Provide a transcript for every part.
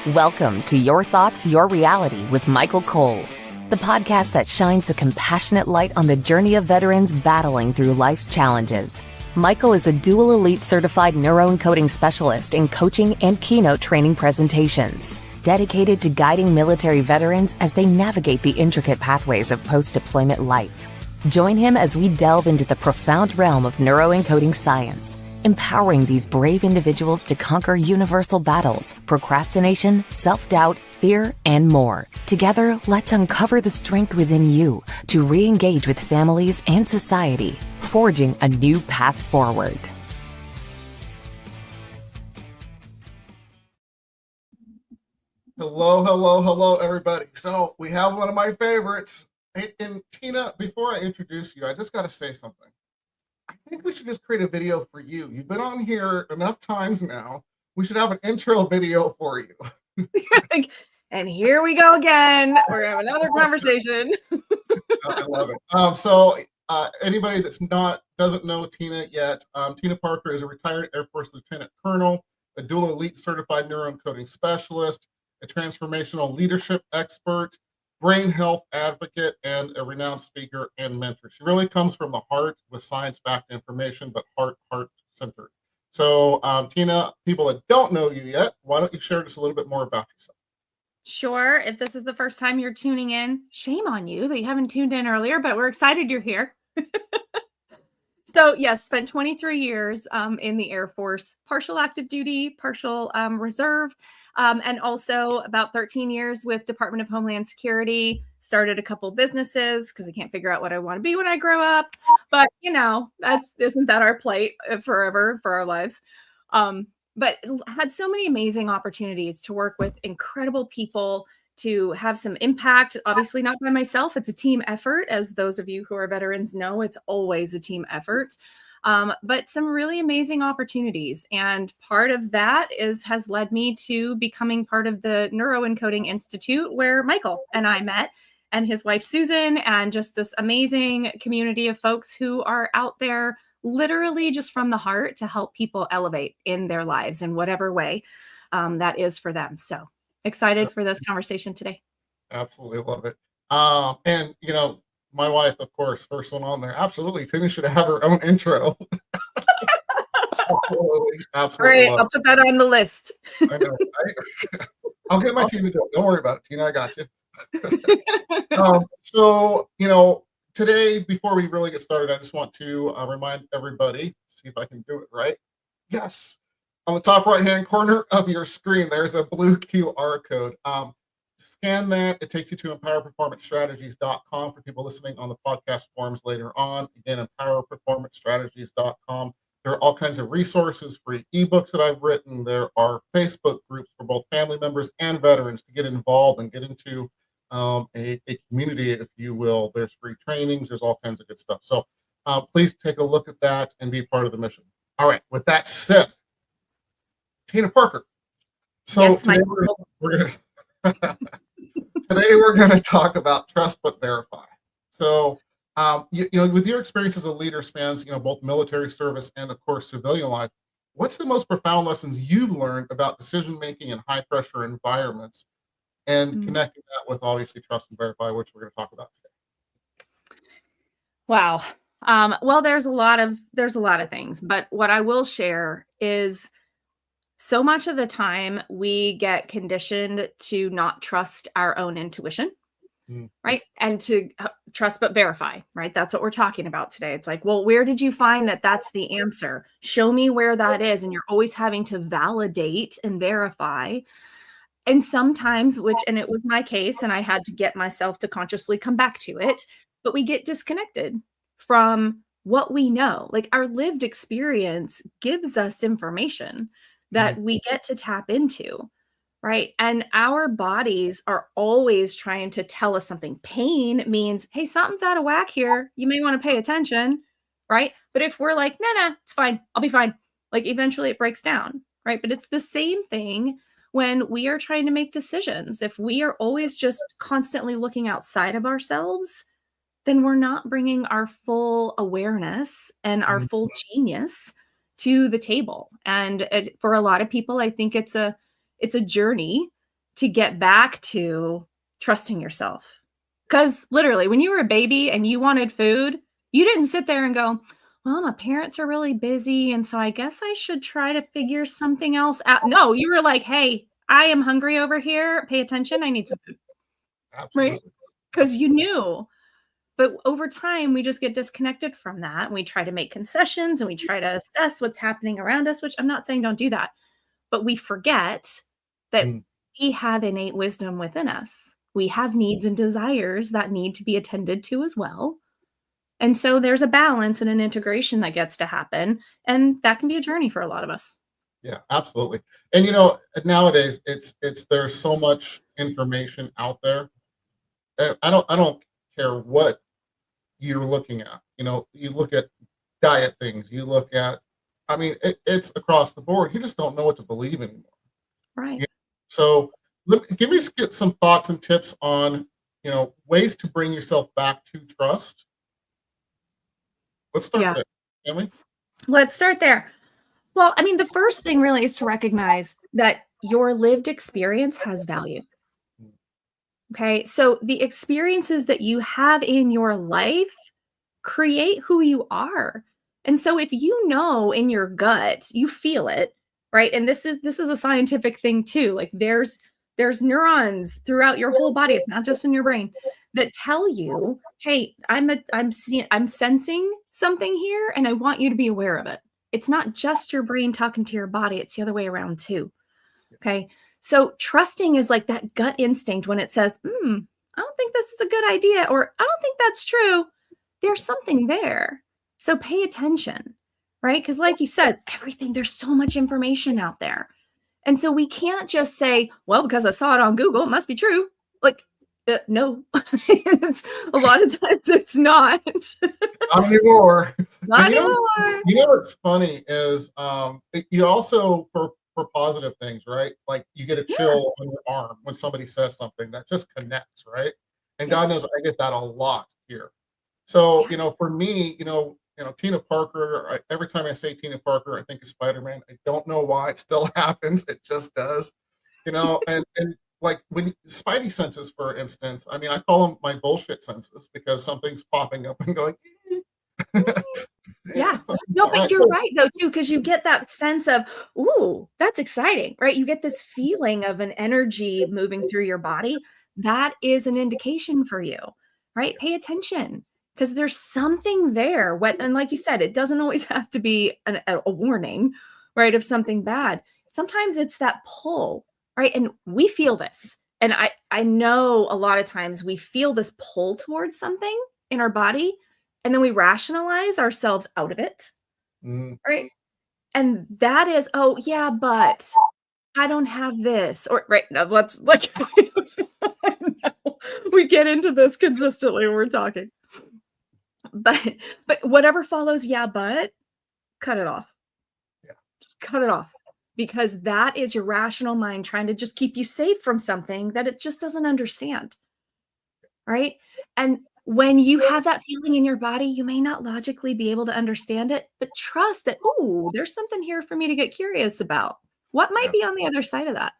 Welcome to Your Thoughts, Your Reality with Michael Cole, the podcast that shines a compassionate light on the journey of veterans battling through life's challenges. Michael is a dual elite certified neuroencoding specialist in coaching and keynote training presentations, dedicated to guiding military veterans as they navigate the intricate pathways of post-deployment life. Join him as we delve into the profound realm of neuroencoding science, empowering these brave individuals to conquer universal battles, procrastination, self-doubt, fear, and more. Together, let's uncover the strength within you to re-engage with families and society, forging a new path forward. Hello, everybody. So we have one of my favorites. And Tina, before I introduce you, I just got to say something. I think we should just create a video for you. You've been on here enough times now. We should have an intro video for you. And here we go again. We're gonna have another conversation. I love it. So anybody doesn't know Tina yet, Tina Parker is a retired Air Force Lieutenant Colonel, a dual elite certified neuroencoding specialist, a transformational leadership expert, brain health advocate, and a renowned speaker and mentor. She really comes from the heart with science-backed information, but heart-centered. So, Tina, people that don't know you yet, why don't you share just a little bit more about yourself? Sure. If this is the first time you're tuning in, shame on you that you haven't tuned in earlier, but we're excited you're here. So yes, spent 23 years in the Air Force, partial active duty, partial reserve, and also about 13 years with Department of Homeland Security. Started a couple businesses because I can't figure out what I want to be when I grow up. But isn't that our plight forever for our lives? But had so many amazing opportunities to work with incredible people, to have some impact. Obviously not by myself. It's a team effort. As those of you who are veterans know, it's always a team effort. But some really amazing opportunities. And part of that has led me to becoming part of the Neuroencoding Institute, where Michael and I met, and his wife, Susan, and just this amazing community of folks who are out there literally just from the heart to help people elevate in their lives in whatever way that is for them. So excited for this conversation today. Absolutely love it. And my wife, of course, first one on there. Absolutely, Tina should have her own intro. Absolutely. All right, I'll put that on the list. I know. Right? I'll get my team to do it. Don't worry about it, Tina. I got you. So today, before we really get started, I just want to remind everybody. See if I can do it right. Yes. On the top right-hand corner of your screen, there's a blue QR code. Scan that. It takes you to empowerperformancestrategies.com for people listening on the podcast forums later on. Again, empowerperformancestrategies.com. There are all kinds of resources, free ebooks that I've written. There are Facebook groups for both family members and veterans to get involved and get into a community, if you will. There's free trainings. There's all kinds of good stuff. So please take a look at that and be part of the mission. All right. With that said, Tina Parker. So yes, today we're going to talk about trust but verify. So with your experience as a leader spans both military service and of course civilian life, what's the most profound lessons you've learned about decision making in high pressure environments and connecting that with obviously trust and verify, which we're going to talk about today? Wow. Well, there's a lot of things, but what I will share is so much of the time we get conditioned to not trust our own intuition, right? And to trust but verify, right? That's what we're talking about today. It's like, well, where did you find that that's the answer? Show me where that is. And you're always having to validate and verify. And sometimes, and it was my case, and I had to get myself to consciously come back to it, but we get disconnected from what we know. Like our lived experience gives us information that we get to tap into, right? And our bodies are always trying to tell us something. Pain means, hey, something's out of whack here. You may want to pay attention, right? But if we're like, nah, it's fine. I'll be fine. Like eventually it breaks down, right? But it's the same thing when we are trying to make decisions. If we are always just constantly looking outside of ourselves, then we're not bringing our full awareness and our full genius to the table. And for a lot of people, I think it's a journey to get back to trusting yourself. Because literally, when you were a baby and you wanted food, you didn't sit there and go, well, my parents are really busy, and so I guess I should try to figure something else out. No, you were like, hey, I am hungry over here. Pay attention. I need some food, right? Absolutely. Because you knew. But over time, we just get disconnected from that. And we try to make concessions and we try to assess what's happening around us, which I'm not saying don't do that. But we forget that Mm. we have innate wisdom within us. We have needs and desires that need to be attended to as well. And so there's a balance and an integration that gets to happen. And that can be a journey for a lot of us. Yeah, absolutely. And nowadays it's there's so much information out there. I don't care what you're looking at. You look at diet things, you look at, I mean, it's across the board. You just don't know what to believe anymore. Right. Yeah. So give me some thoughts and tips on, ways to bring yourself back to trust. Let's start Yeah. there, can we? Let's start there. Well, I mean, the first thing really is to recognize that your lived experience has value. Okay. So the experiences that you have in your life create who you are. And so if you know in your gut, you feel it, right? And this is a scientific thing too. Like there's neurons throughout your whole body. It's not just in your brain that tell you, "Hey, I'm sensing something here and I want you to be aware of it." It's not just your brain talking to your body, it's the other way around too. Okay? So trusting is like that gut instinct when it says, I don't think this is a good idea," or "I don't think that's true." There's something there. So pay attention, right? Because like you said, there's so much information out there. And so we can't just say, well, because I saw it on Google, it must be true. Like, no, a lot of times it's not. Not anymore. Not And anymore. what's funny is you also for positive things, right? Like you get a Yeah. chill on your arm when somebody says something that just connects, right? And God knows Yes. I get that a lot here. So, Yeah. for me, Tina Parker, every time I say Tina Parker, I think of Spider-Man. I don't know why it still happens. It just does, and like when Spidey senses, for instance, I mean, I call them my bullshit senses because something's popping up and going, Yeah. something's No, not but right. you're So, right though too, because you get that sense of, ooh, that's exciting, right? You get this feeling of an energy moving through your body. That is an indication for you, right? Pay attention because there's something there. And like you said, it doesn't always have to be a warning, right? Of something bad. Sometimes it's that pull, right? And we feel this. And I know a lot of times we feel this pull towards something in our body and then we rationalize ourselves out of it, mm, right? And that is, oh yeah, but I don't have this. Or right now, let's like we get into this consistently when we're talking. But whatever follows, yeah, but cut it off. yeah, Just cut it off. Because that is your rational mind trying to just keep you safe from something that it just doesn't understand. Right? And when you have that feeling in your body, you may not logically be able to understand it, but trust that, oh, there's something here for me to get curious about. What might yeah. be on the other side of that?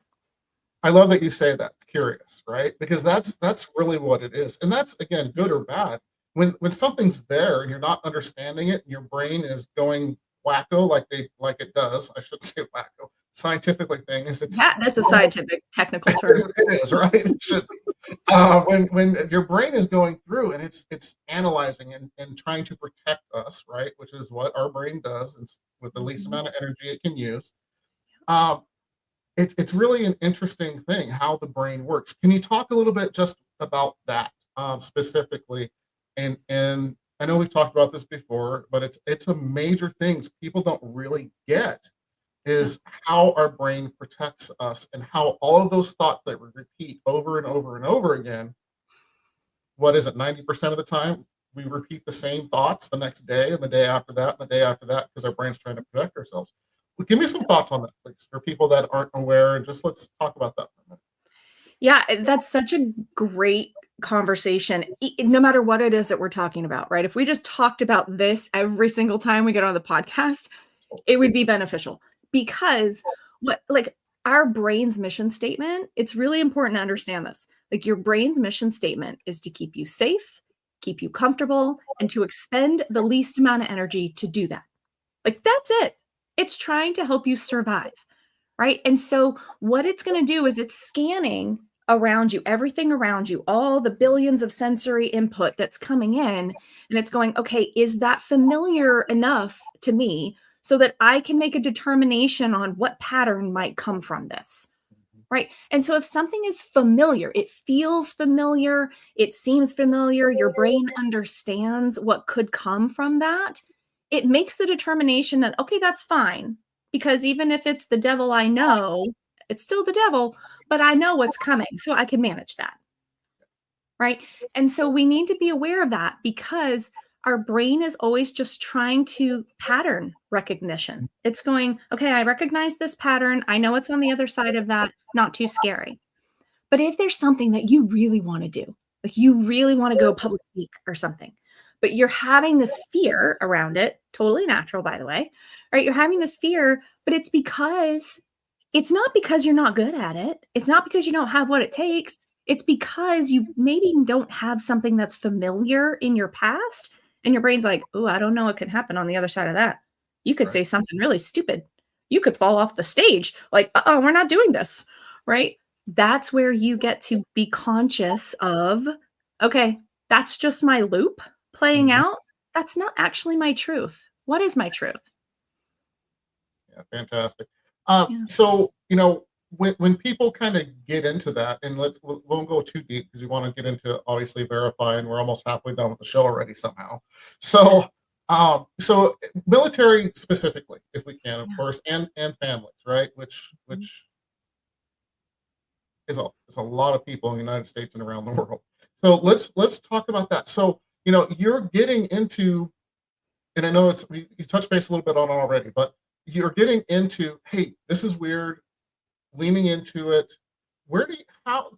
I love that you say that, curious, right? Because that's really what it is. And that's, again, good or bad. When something's there and you're not understanding it, and your brain is going wacko like it does. I shouldn't say wacko. Scientifically thing is it's Yeah, that's a scientific technical term. it is, right? It should be. When your brain is going through and it's analyzing and trying to protect us, right? Which is what our brain does, and with the least amount of energy it can use. Um, it's really an interesting thing how the brain works. Can you talk a little bit just about that specifically? And I know we've talked about this before, but it's a major thing people don't really get is how our brain protects us and how all of those thoughts that we repeat over and over and over again. What is it? 90% of the time we repeat the same thoughts the next day and the day after that and the day after that because our brain's trying to protect ourselves. Well, give me some thoughts on that, please, for people that aren't aware, and just let's talk about that for a minute. Yeah, that's such a great conversation, no matter what it is that we're talking about, right? If we just talked about this every single time we get on the podcast, it would be beneficial because our brain's mission statement, it's really important to understand this. Like your brain's mission statement is to keep you safe, keep you comfortable, and to expend the least amount of energy to do that. Like that's it. It's trying to help you survive, right? And so what it's going to do is it's scanning around you, everything around you, all the billions of sensory input that's coming in, and it's going, okay, is that familiar enough to me so that I can make a determination on what pattern might come from this? Right. And so if something is familiar, it feels familiar, it seems familiar, your brain understands what could come from that, it makes the determination that, okay, that's fine. Because even if it's the devil I know, it's still the devil, but I know what's coming, so I can manage that. Right. And so we need to be aware of that because our brain is always just trying to pattern recognition. It's going, okay, I recognize this pattern. I know it's on the other side of that. Not too scary. But if there's something that you really want to do, like you really want to go public speak or something, but you're having this fear around it, totally natural, by the way, right? You're having this fear, but it's not because you're not good at it. It's not because you don't have what it takes. It's because you maybe don't have something that's familiar in your past. And your brain's like, oh, I don't know what can happen on the other side of that. You could say something really stupid. You could fall off the stage. Like, we're not doing this. Right. That's where you get to be conscious of, okay, that's just my loop playing out. That's not actually my truth. What is my truth? Yeah, fantastic. Yeah. So, when people kind of get into that, and we won't go too deep because we want to get into obviously verify, and we're almost halfway done with the show already somehow. So, so military specifically, if we can, of course, and families, right? Which is a lot of people in the United States and around the world. So let's talk about that. So, you're getting into, and I know you touched base a little bit on it already, but you're getting into, hey, this is weird, leaning into it.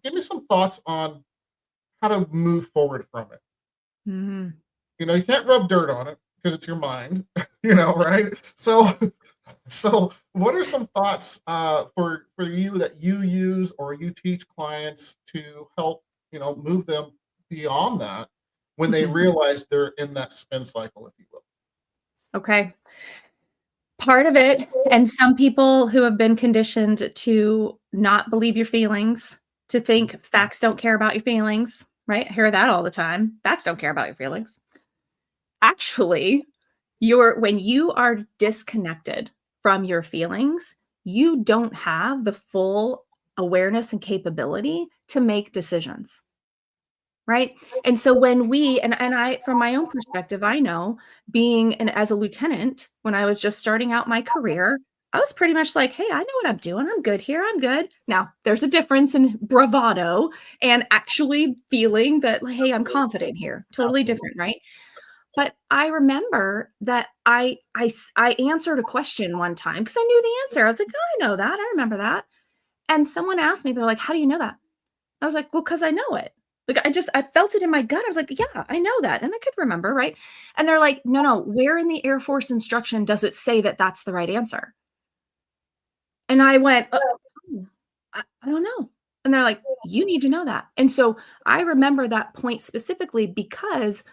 Give me some thoughts on how to move forward from it. Mm-hmm. You can't rub dirt on it because it's your mind, right? So what are some thoughts for you that you use or you teach clients to help, move them beyond that when they realize they're in that spin cycle, if you will? Okay. Part of it, and some people who have been conditioned to not believe your feelings, to think facts don't care about your feelings, right? I hear that all the time. Facts don't care about your feelings. Actually, when you are disconnected from your feelings, you don't have the full awareness and capability to make decisions. Right. And so when and I, from my own perspective, I know as a lieutenant, when I was just starting out my career, I was pretty much like, hey, I know what I'm doing. I'm good here. I'm good. Now, there's a difference in bravado and actually feeling that, like, hey, I'm confident here. Totally different. Right. But I remember that I answered a question one time because I knew the answer. I was like, oh, I know that. I remember that. And someone asked me, they're like, how do you know that? I was like, well, because I know it. Like, I felt it in my gut. I was like, yeah, I know that. And I could remember, right? And they're like, no, where in the Air Force instruction does it say that that's the right answer? And I went, I don't know. And they're like, you need to know that. And so I remember that point specifically because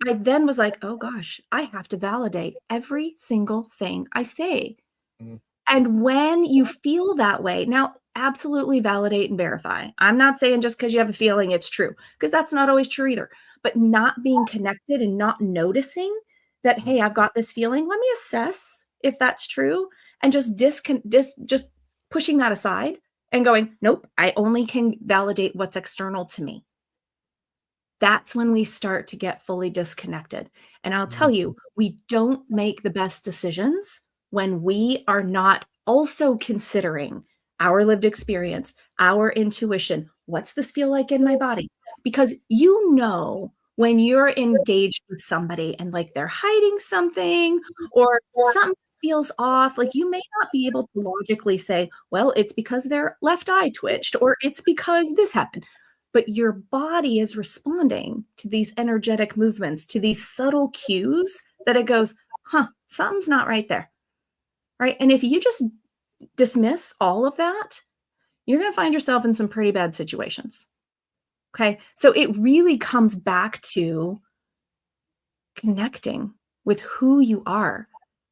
I then was like, oh gosh, I have to validate every single thing I say. Mhm. And when you feel that way, now absolutely validate and verify. I'm not saying just because you have a feeling it's true, because that's not always true either. But not being connected and not noticing that, hey, I've got this feeling. Let me assess if that's true, and just just pushing that aside and going, nope, I only can validate what's external to me. That's when we start to get fully disconnected. And I'll tell you, we don't make the best decisions when we are not also considering our lived experience, our intuition. What's this feel like in my body? Because when you're engaged with somebody and like they're hiding something or something feels off, like you may not be able to logically say, well, it's because their left eye twitched or it's because this happened. But your body is responding to these energetic movements, to these subtle cues that it goes, something's not right there. Right. And if you just dismiss all of that you're going to find yourself in some pretty bad situations. Okay. So it really comes back to connecting with who you are,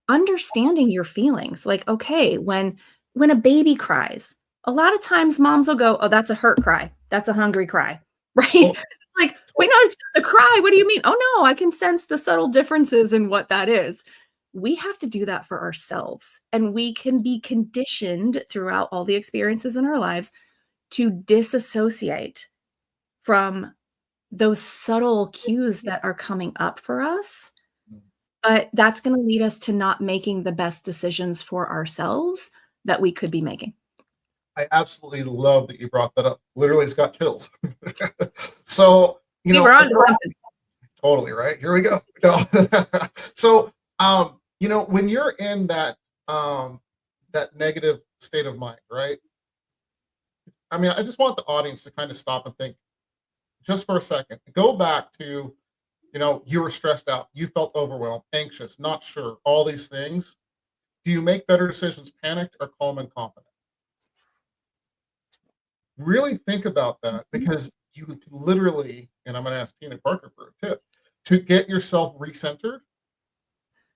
understanding your feelings. Like, okay, when a baby cries, a lot of times moms will go, "Oh, that's a hurt cry. That's a hungry cry." Right? To- Like, wait, no, it's just a cry. What do you mean? Oh no, I can sense the subtle differences in what that is. We have to do that for ourselves. And we can be conditioned throughout all the experiences in our lives to disassociate from those subtle cues that are coming up for us. But that's going to lead us to not making the best decisions for ourselves that we could be making. I absolutely love that you brought that up. Literally, it's got chills. So, We were on to something. totally right. Here we go. No. So, when you're in that that negative state of mind, right? I mean, I just want the audience to kind of stop and think just for a second. Go back to, you were stressed out, you felt overwhelmed, anxious, not sure, all these things. Do you make better decisions panicked or calm and confident? Really think about that, because you literally, and I'm going to ask Tina Parker for a tip, to get yourself recentered.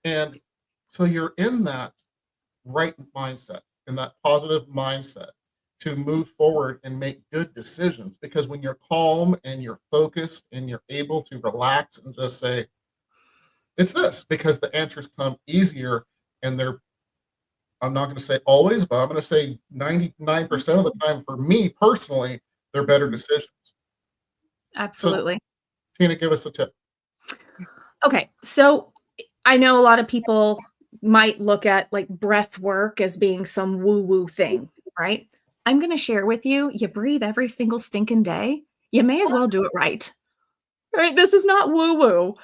And so you're in that right mindset, in that positive mindset to move forward and make good decisions. Because when you're calm and you're focused and you're able to relax and just say, it's this, because the answers come easier, and I'm not going to say always, but I'm going to say 99% of the time, for me personally, they're better decisions. Absolutely. So, Tina, give us a tip. Okay. So I know a lot of people might look at like breath work as being some woo-woo thing, right? I'm going to share with you, you breathe every single stinking day. You may as well do it right. Right? This is not woo-woo.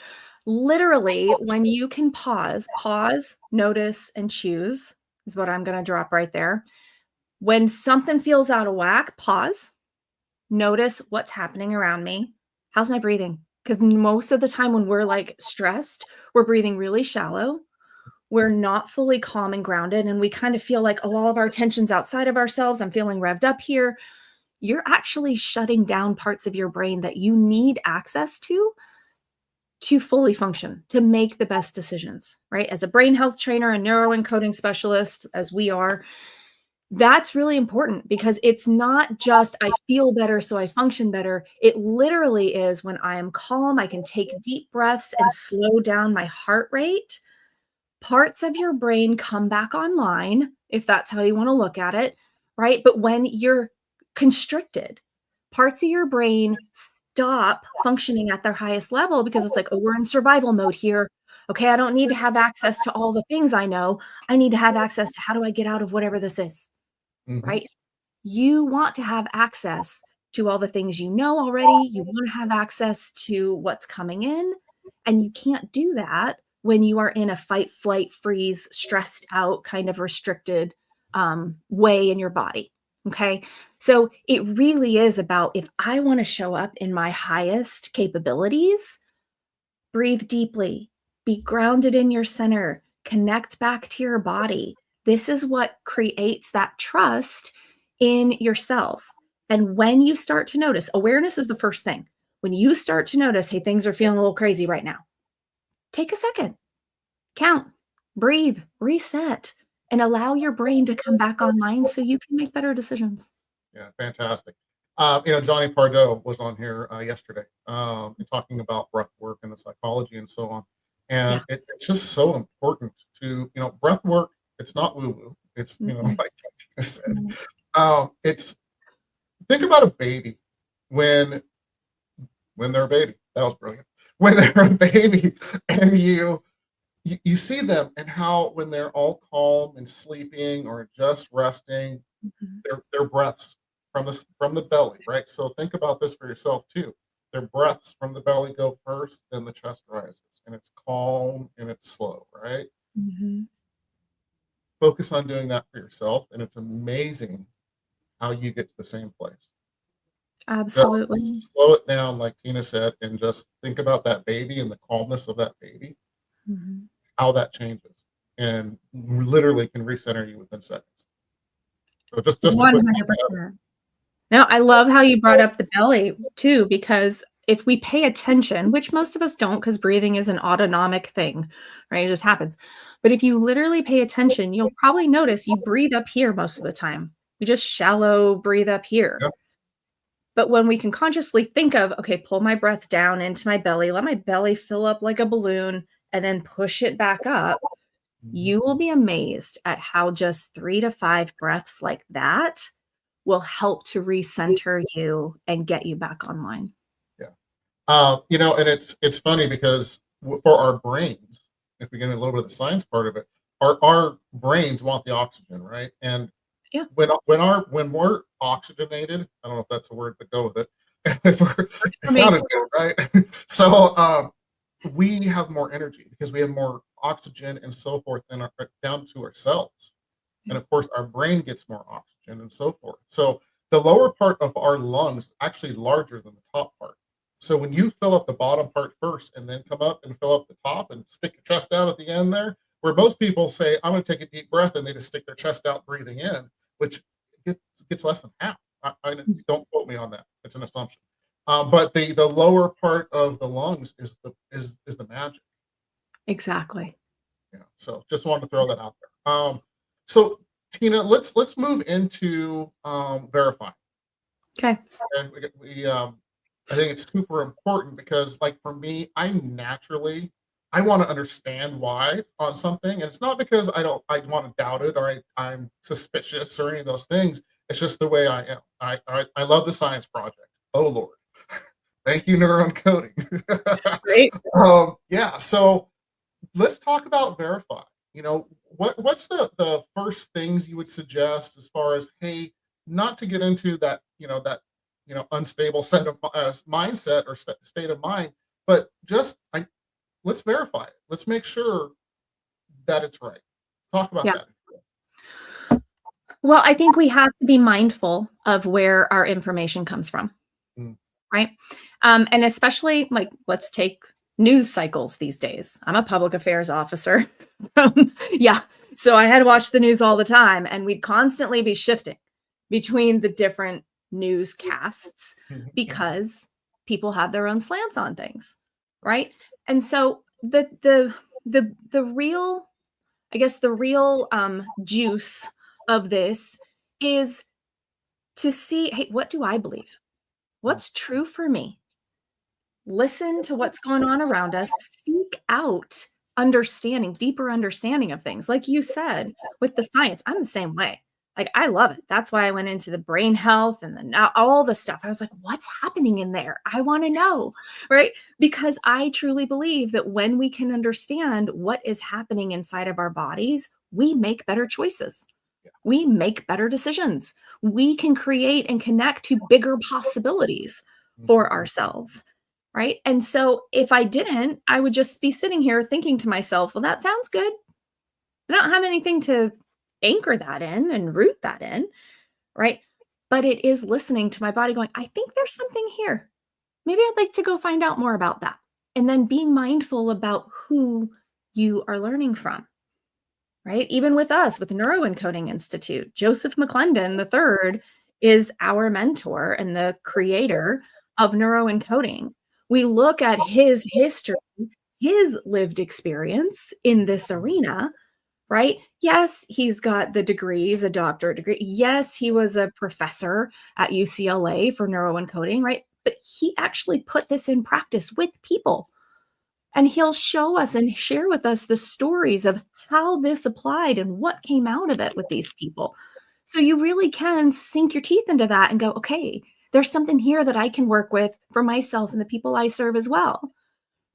Literally, when you can pause, notice, and choose is what I'm going to drop right there. When something feels out of whack, pause, notice what's happening around me. How's my breathing? Because most of the time when we're like stressed, we're breathing really shallow. We're not fully calm and grounded. And we kind of feel like, oh, all of our attention's outside of ourselves. I'm feeling revved up here. You're actually shutting down parts of your brain that you need access to fully function, to make the best decisions, right? As a brain health trainer and neuroencoding specialist, as we are, that's really important, because it's not just I feel better, so I function better. It literally is when I am calm, I can take deep breaths and slow down my heart rate. Parts of your brain come back online, if that's how you want to look at it, right? But when you're constricted, parts of your brain stop functioning at their highest level, because it's like, oh, we're in survival mode here. Okay, I don't need to have access to all the things I know. I need to have access to how do I get out of whatever this is, Mhm. right? You want to have access to all the things you know already. You want to have access to what's coming in. And you can't do that when you are in a fight, flight, freeze, stressed out, kind of restricted way in your body. Okay. So it really is about, if I want to show up in my highest capabilities, breathe deeply, be grounded in your center, connect back to your body. This is what creates that trust in yourself. And when you start to notice, awareness is the first thing. When you start to notice, hey, things are feeling a little crazy right now, take a second, count, breathe, reset, and allow your brain to come back online so you can make better decisions. Yeah, fantastic. Johnny Pardo was on here yesterday, talking about breath work and the psychology and so on. And Yeah. it's just so important to, breath work. It's not woo woo. It's, Mhm. like you said, Mhm. it's, think about a baby when they're a baby. That was brilliant. When they're a baby, and you see them, and how when they're all calm and sleeping or just resting, Mhm. their breaths from the belly, right? So think about this for yourself too. Their breaths from the belly go first, then the chest rises, and it's calm and it's slow, right? Mhm. Focus on doing that for yourself, and it's amazing how you get to the same place. Absolutely. Just slow it down, like Tina said, and just think about that baby and the calmness of that baby, Mhm. how that changes, and literally can recenter you within seconds. So just a quick, 100%. No, I love how you brought up the belly too, because if we pay attention, which most of us don't, because breathing is an autonomic thing, right? It just happens. But if you literally pay attention, you'll probably notice you breathe up here most of the time. You just shallow breathe up here. Yep. But when we can consciously think of, okay, pull my breath down into my belly, let my belly fill up like a balloon, and then push it back up, you will be amazed at how just 3 to 5 breaths like that will help to recenter you and get you back online. Yeah. And it's funny because for our brains, if we get a little bit of the science part of it, our brains want the oxygen, right? And Yeah. when we're oxygenated, I don't know if that's the word, but go with it. It sounded good, right? So we have more energy because we have more oxygen and so forth down to our cells. And of course, our brain gets more oxygen and so forth. So the lower part of our lungs is actually larger than the top part. So when you fill up the bottom part first and then come up and fill up the top and stick your chest out at the end there, where most people say, I'm going to take a deep breath, and they just stick their chest out breathing in, which gets less than half. I don't quote me on that. It's an assumption. But the lower part of the lungs is the magic. Exactly. Yeah. So just wanted to throw that out there. So Tina, let's move into verifying. Okay. And I think it's super important because, like, for me, I want to understand why on something, and it's not because I want to doubt it or I'm suspicious or any of those things. It's just the way I am. I love the science project. Oh Lord, thank you, Neuroencoding. Great. Yeah. So let's talk about verify. What's the first things you would suggest as far as, hey, not to get into that unstable set of mindset or state of mind, but just let's verify it. Let's make sure that it's right. Talk about Yeah. that. Well, I think we have to be mindful of where our information comes from, right? And especially, like, let's take news cycles these days. I'm a public affairs officer. Yeah. So I had to watch the news all the time, and we'd constantly be shifting between the different newscasts because people have their own slants on things, right? And so the real, I guess the real juice of this is to see, hey, what do I believe? What's true for me? Listen to what's going on around us, seek out understanding, deeper understanding of things. Like you said, with the science, I'm the same way. Like, I love it. That's why I went into the brain health and then all the stuff. I was like, what's happening in there? I want to know, right? Because I truly believe that when we can understand what is happening inside of our bodies, we make better choices. We make better decisions. We can create and connect to bigger possibilities for ourselves. Right. And so if I didn't, I would just be sitting here thinking to myself, well, that sounds good. I don't have anything to anchor that in and root that in. Right. But it is listening to my body going, I think there's something here. Maybe I'd like to go find out more about that. And then being mindful about who you are learning from. Right. Even with us, with the Neuroencoding Institute, Joseph McClendon III is our mentor and the creator of neuroencoding. We look at his history, his lived experience in this arena, right? Yes, he's got the degrees, a doctorate degree. Yes, he was a professor at UCLA for neuroencoding, right? But he actually put this in practice with people. And he'll show us and share with us the stories of how this applied and what came out of it with these people. So you really can sink your teeth into that and go, okay, there's something here that I can work with for myself and the people I serve as well.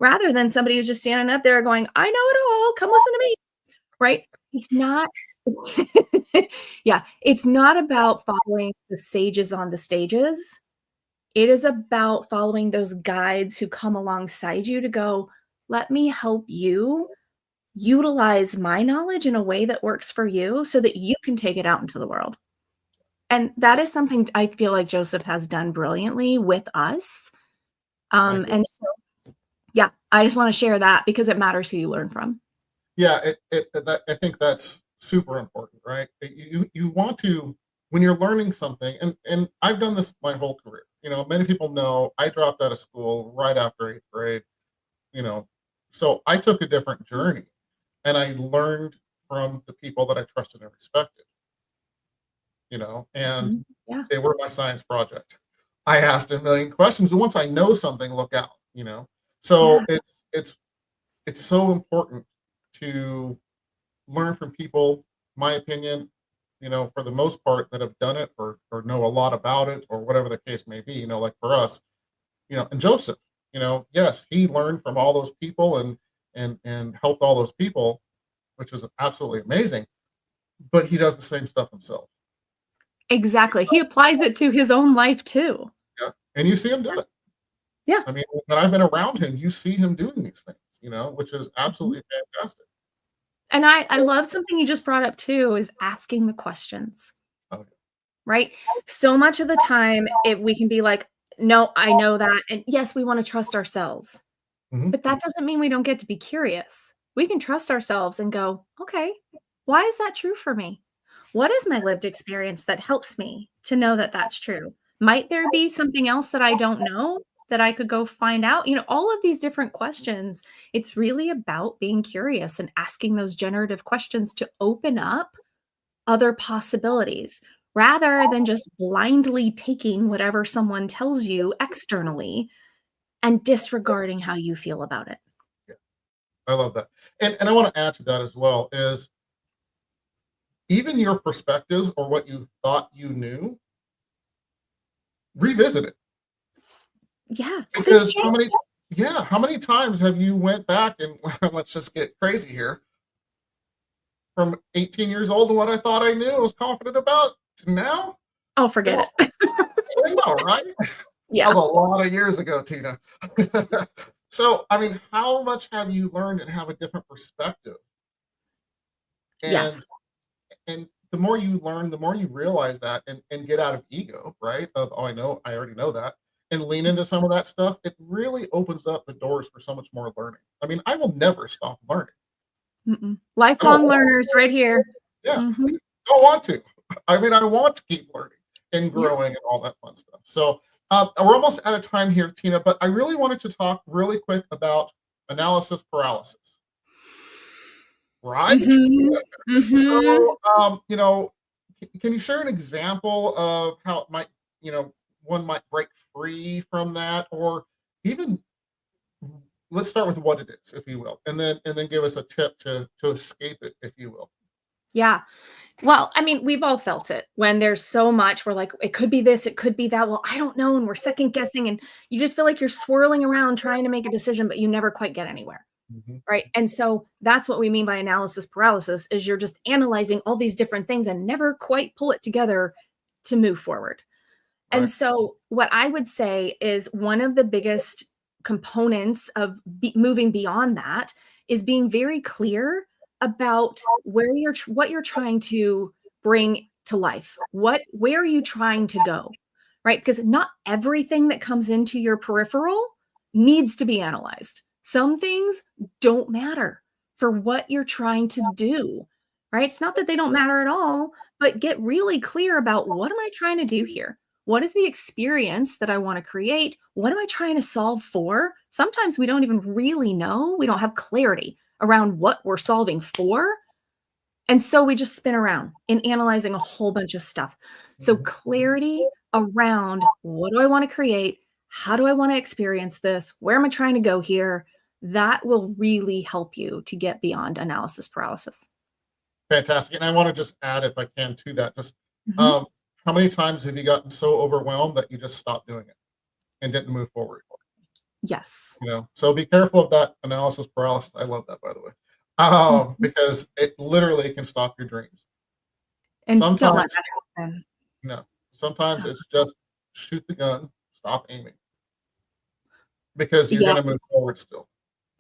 Rather than somebody who's just standing up there going, I know it all, come listen to me. Right? It's not, yeah, it's not about following the sages on the stages. It is about following those guides who come alongside you to go, let me help you utilize my knowledge in a way that works for you so that you can take it out into the world. And that is something I feel like Joseph has done brilliantly with us. And so, yeah, I just want to share that because it matters who you learn from. Yeah, I think that's super important, right? You want to when you're learning something, and I've done this my whole career. Many people know I dropped out of school right after 8th grade, you know, so I took a different journey, and I learned from the people that I trusted and respected, and Mhm. Yeah. they were my science project. I asked a million questions, and once I know something, look out. So Yeah. it's so important to learn from people, my opinion, for the most part that have done it or know a lot about it or whatever the case may be, like for us, and Joseph, yes, he learned from all those people and helped all those people, which is absolutely amazing, but he does the same stuff himself. Exactly. He applies it to his own life too. Yeah. And you see him do it. Yeah. I mean, when I've been around him, you see him doing these things, which is Mhm. absolutely fantastic. And I love something you just brought up too is asking the questions, Oh, right? So much of the time, we can be like, no, I know that. And yes, we want to trust ourselves, yeah. Mhm. but that doesn't mean we don't get to be curious. We can trust ourselves and go, okay, why is that true for me? What is my lived experience that helps me to know that that's true? Might there be something else that I don't know that I could go find out? All of these different questions. It's really about being curious and asking those generative questions to open up other possibilities rather than just blindly taking whatever someone tells you externally and disregarding how you feel about it. Yeah. I love that. And I want to add to that as well is even your perspectives or what you thought you knew, revisit it. Yeah, things Because change. how many times have you went back and let's just get crazy here from 18 years old and what I thought I knew, I was confident about to now? Oh, You forget know, it. I know, right? That Yeah. was a lot of years ago, Tina. So, I mean, how much have you learned and have a different perspective? And Yes. and the more you learn, the more you realize that and get out of ego, right? Of I already know that, and lean into some of that stuff, it really opens up the doors for so much more learning. I mean, I will never stop learning. Mm-mm. I don't Lifelong want learners right here. yeah, Mhm. don't want to. I mean, I want to keep learning and Yeah. growing and all that fun stuff. So we're almost out of time here, Tina, but I really wanted to talk really quick about analysis paralysis, right? Mhm. Mhm. So, can you share an example of how it might, one might break free from that, or even let's start with what it is, if you will, and then give us a tip to escape it, if you will. Yeah. Well, I mean, we've all felt it when there's so much we're like, it could be this, it could be that. Well, I don't know. And we're second guessing. And you just feel like you're swirling around trying to make a decision, but you never quite get anywhere. Mhm. Right. And so that's what we mean by analysis paralysis is you're just analyzing all these different things and never quite pull it together to move forward. And Right. so what I would say is one of the biggest components of moving beyond that is being very clear about what you're trying to bring to life. Where are you trying to go? Right? Because not everything that comes into your peripheral needs to be analyzed. Some things don't matter for what you're trying to do. Right? It's not that they don't matter at all, but get really clear about what am I trying to do here? What is the experience that I want to create? What am I trying to solve for? Sometimes we don't even really know. We don't have clarity around what we're solving for. And so we just spin around in analyzing a whole bunch of stuff. So, Mhm. clarity around what do I want to create? How do I want to experience this? Where am I trying to go here? That will really help you to get beyond analysis paralysis. Fantastic. And I want to just add, if I can, to that, just Mhm. um, how many times have you gotten so overwhelmed that you just stopped doing it and didn't move forward? Yes. So be careful of that analysis paralysis. I love that, by the way, Mhm. because it literally can stop your dreams. And don't let Sometimes, that happen. no, sometimes it's just shoot the gun, stop aiming, because you're Yeah. going to move forward still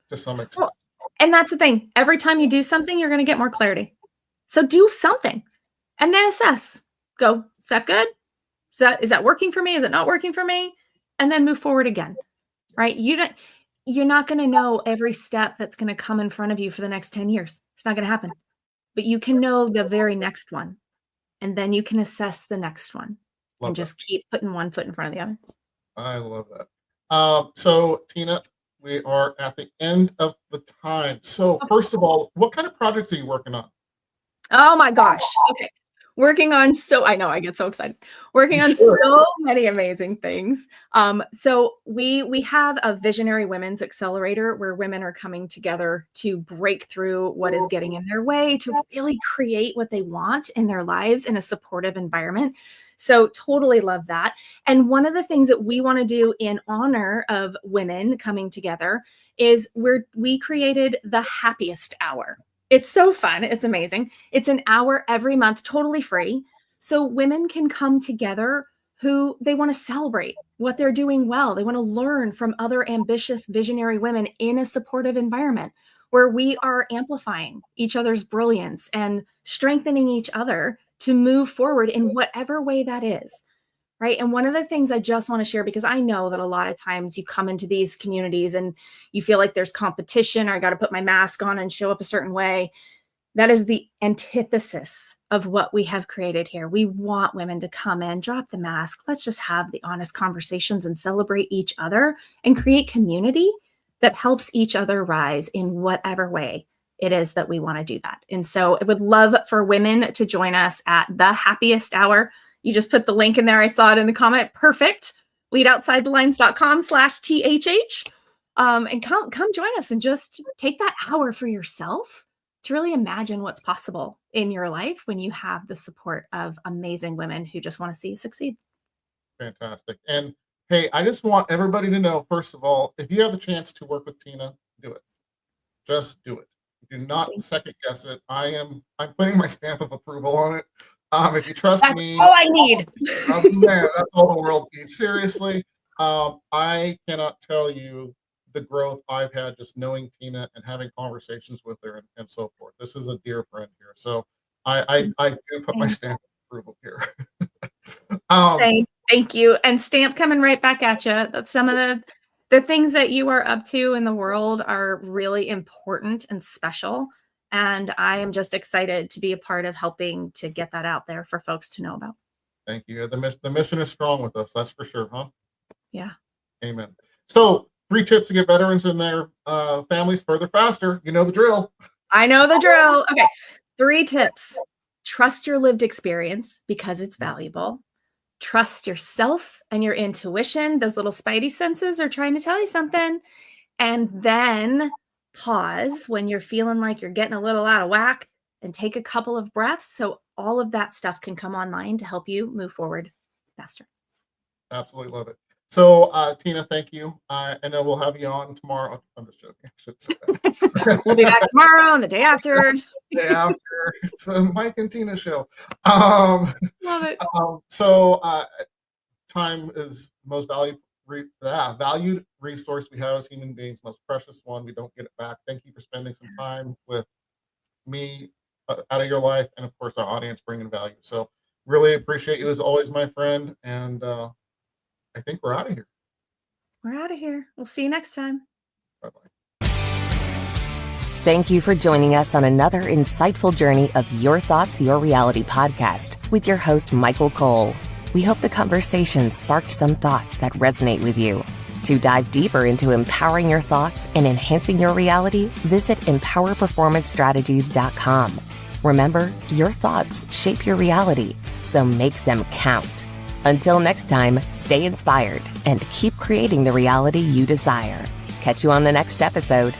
to some extent. Well, and that's the thing. Every time you do something, you're gonna get more clarity. So do something and then assess. Go, is that good? Is that working for me? Is it not working for me? And then move forward again, right? You're not gonna know every step that's gonna come in front of you for the next 10 years. It's not gonna happen. But you can know the very next one. And then you can assess the next one and just keep putting one foot in front of the other. I love that. So Tina, we are at the end of the time. So first of all, what kind of projects are you working on? Oh my gosh. Okay. I know I get so excited. Working on so many amazing things. So we have a Visionary Women's Accelerator where women are coming together to break through what is getting in their way, to really create what they want in their lives in a supportive environment. So totally love that. And one of the things that we want to do in honor of women coming together is we created the Happiest Hour. It's so fun. It's amazing. It's an hour every month, totally free. So women can come together who they want to celebrate what they're doing well. They want to learn from other ambitious, visionary women in a supportive environment where we are amplifying each other's brilliance and strengthening each other to move forward in whatever way that is. Right. And one of the things I just want to share, because I know that a lot of times you come into these communities and you feel like there's competition, or I got to put my mask on and show up a certain way. That is the antithesis of what we have created here. We want women to come in, drop the mask. Let's just have the honest conversations and celebrate each other and create community that helps each other rise in whatever way it is that we want to do that. And so I would love for women to join us at the Happiest Hour. You just put the link in there. I saw it in the comment. Perfect. leadoutsidethelines.com/THH. And come join us and just take that hour for yourself to really imagine what's possible in your life when you have the support of amazing women who just want to see you succeed. Fantastic. And hey, I just want everybody to know, first of all, if you have the chance to work with Tina, do it. Just do it. Do not second guess it. I'm putting my stamp of approval on it. If you trust me, all I need. Man, that's all the world needs. Seriously, I cannot tell you the growth I've had just knowing Tina and having conversations with her and so forth. This is a dear friend here, so I do put my stamp of approval here. Thank you, and stamp coming right back at you. That's some of the things that you are up to in the world are really important and special. And I am just excited to be a part of helping to get that out there for folks to know about. Thank you. The mission is strong with us. That's for sure, huh? Yeah. Amen. So 3 tips to get veterans and their families further faster. You know the drill. I know the drill. Okay. 3 tips. Trust your lived experience because it's valuable. Trust yourself and your intuition. Those little spidey senses are trying to tell you something. And then pause when you're feeling like you're getting a little out of whack and take a couple of breaths so all of that stuff can come online to help you move forward faster. Absolutely love it. So, Tina, thank you. I know we'll have you on tomorrow. I'm just joking. I should say that. We'll be back tomorrow and the day after. Day after. It's the Mike and Tina show. Love it. Time is the most valued resource we have as human beings, most precious one. We don't get it back. Thank you for spending some time with me out of your life, and of course our audience bringing value. So really appreciate you as always, my friend, and I think we're out of here. We're out of here. We'll see you next time. Bye-bye. Thank you for joining us on another insightful journey of Your Thoughts, Your Reality podcast with your host, Michael Cole. We hope the conversation sparked some thoughts that resonate with you. To dive deeper into empowering your thoughts and enhancing your reality, visit empowerperformancestrategies.com. Remember, your thoughts shape your reality, so make them count. Until next time, stay inspired and keep creating the reality you desire. Catch you on the next episode.